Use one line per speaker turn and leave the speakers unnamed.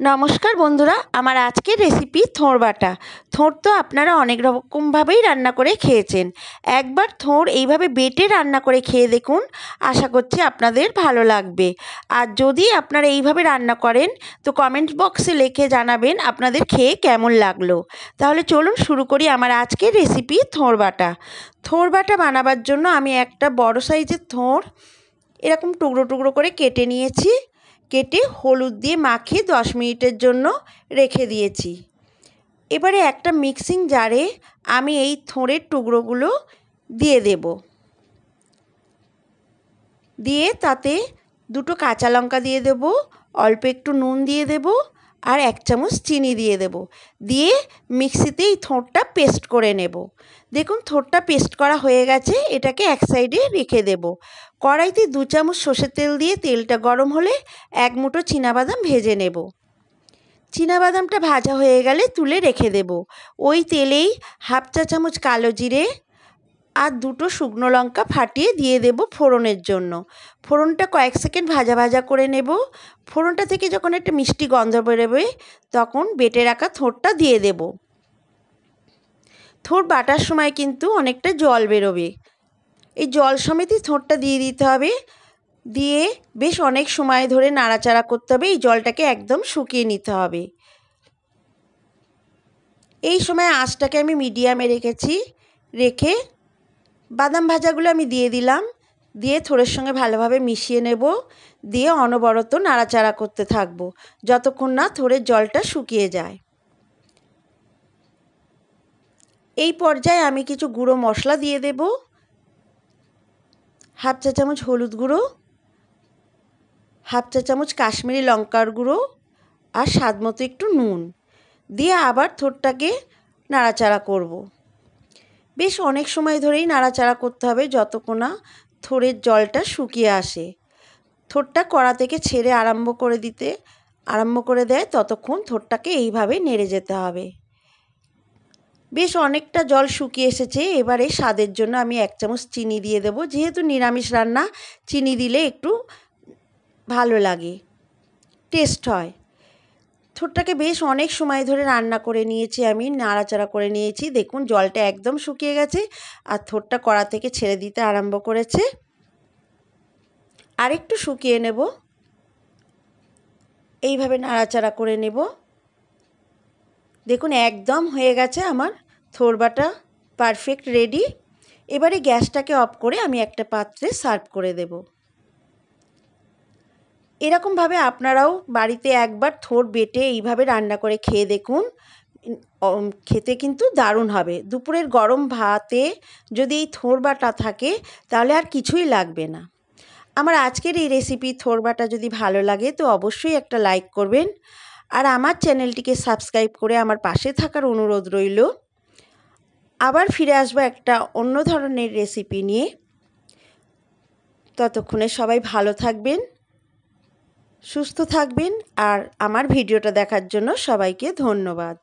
নমস্কার বন্ধুরা, আমার আজকের রেসিপি থোড় বাটা। থোড় তো আপনারা অনেক রকমভাবেই রান্না করে খেয়েছেন। একবার থোড় এইভাবে বেটে রান্না করে খেয়ে দেখুন, আশা করছি আপনাদের ভালো লাগবে। আর যদি আপনারা এইভাবে রান্না করেন তো কমেন্ট বক্সে লিখে জানাবেন আপনাদের খেয়ে কেমন লাগলো। তাহলে চলুন শুরু করি আমার আজকের রেসিপি থোড় বাটা। থোড় বাটা বানাবার জন্য আমি একটা বড় সাইজের থোড় এরকম টুকরো টুকরো করে কেটে নিয়েছি। কেটে হলুদ দিয়ে মাখিয়ে 10 মিনিটের জন্য রেখে দিয়েছি। এবারে একটা মিক্সিং জারে আমি এই থোড়ের টুকরোগুলো দিয়ে দেব। দিয়ে তাতে দুটো কাঁচা লঙ্কা দিয়ে দেব, অল্প একটু নুন দিয়ে দেব আর 1 চামচ চিনি দিয়ে দেব। দিয়ে মিক্সিতে এই থোড়টা পেস্ট করে নেব। দেখুন থোড়টা পেস্ট করা হয়ে গেছে, এটাকে এক সাইডে রেখে দেব। কড়াইতে 2 চামচ সর্ষের তেল দিয়ে তেলটা গরম হলে 1 মুঠো চীনাবাদাম ভেজে নেব। চীনাবাদামটা ভাজা হয়ে গেলে তুলে রেখে দেব। ওই তেলেই 1/2 চা চামচ কালো জিরে আর 2টো শুকনো লঙ্কা ফাটিয়ে দিয়ে দেব ফোড়নের জন্য। ফোড়নটা কয়েক সেকেন্ড ভাজা ভাজা করে নেব। ফোড়নটা থেকে যখন একটা মিষ্টি গন্ধ বেরোবে তখন বেটে রাখা থোড়টা দিয়ে দেব। থোড় বাটার সময় কিন্তু অনেকটা জল বেরোবে, এই জল সমেতই থোড়টা দিয়ে দিতে হবে। দিয়ে বেশ অনেক সময় ধরে নাড়াচাড়া করতে হবে, এই জলটাকে একদম শুকিয়ে নিতে হবে। এই সময় আঁচটাকে আমি মিডিয়ামে রেখেছি। রেখে বাদাম ভাজাগুলো আমি দিয়ে দিলাম। দিয়ে থোড়ের সঙ্গে ভালোভাবে মিশিয়ে নেব। দিয়ে অনবরত নাড়াচাড়া করতে থাকব যতক্ষণ না থোড়ের জলটা শুকিয়ে যায়। এই পর্যায়ে আমি কিছু গুঁড়ো মশলা দিয়ে দেব। 1/2 চা চামচ হলুদ গুঁড়ো, 1/2 চা চামচ কাশ্মীরি লঙ্কার গুঁড়ো আর স্বাদ মতো একটু নুন দিয়ে আবার থোড়টাকে নাড়াচাড়া করব। বেশ অনেক সময় ধরেই নাড়াচাড়া করতে হবে যতক্ষণ না থোড়ের জলটা শুকিয়ে আসে। থোড়টা কড়া থেকে ছেড়ে আরম্ভ করে দেয় ততক্ষণ থোড়টাকে এইভাবে নেড়ে যেতে হবে। বেশ অনেকটা জল শুকিয়ে এসেছে। এবারে স্বাদের জন্য আমি 1 চামচ চিনি দিয়ে দেব। যেহেতু নিরামিষ রান্না, চিনি দিলে একটু ভালো লাগে, টেস্ট হয়। থোড়টাকে বেশ অনেক সময় ধরে রান্না করে নিয়েছি, আমি নাড়াচাড়া করে নিয়েছি। দেখুন জলটা একদম শুকিয়ে গেছে আর থোড়টা কড়া থেকে ছেড়ে দিতে আরম্ভ করেছে। আরেকটু শুকিয়ে নেব, এইভাবে নাড়াচাড়া করে নেব। দেখুন একদম হয়ে গেছে আমার থোড় বাটা, পারফেক্ট রেডি। এবারে গ্যাসটাকে অফ করে আমি একটা পাত্রে সার্ভ করে দেব। এরকমভাবে আপনারাও বাড়িতে একবার থোড় বেটে এইভাবে রান্না করে খেয়ে দেখুন, খেতে কিন্তু দারুণ হবে। দুপুরের গরম ভাতে যদি এই থোড় বাটা থাকে তাহলে আর কিছুই লাগবে না। আমার আজকের এই রেসিপি থোড় বাটা যদি ভালো লাগে তো অবশ্যই একটা লাইক করবেন আর আমার চ্যানেলটিকে সাবস্ক্রাইব করে আমার পাশে থাকার অনুরোধ রইল। আবার ফিরে আসবো একটা অন্য ধরনের রেসিপি নিয়ে। ততক্ষণে সবাই ভালো থাকবেন, সুস্থ থাকবেন আর আমার ভিডিওটা দেখার জন্য সবাইকে ধন্যবাদ।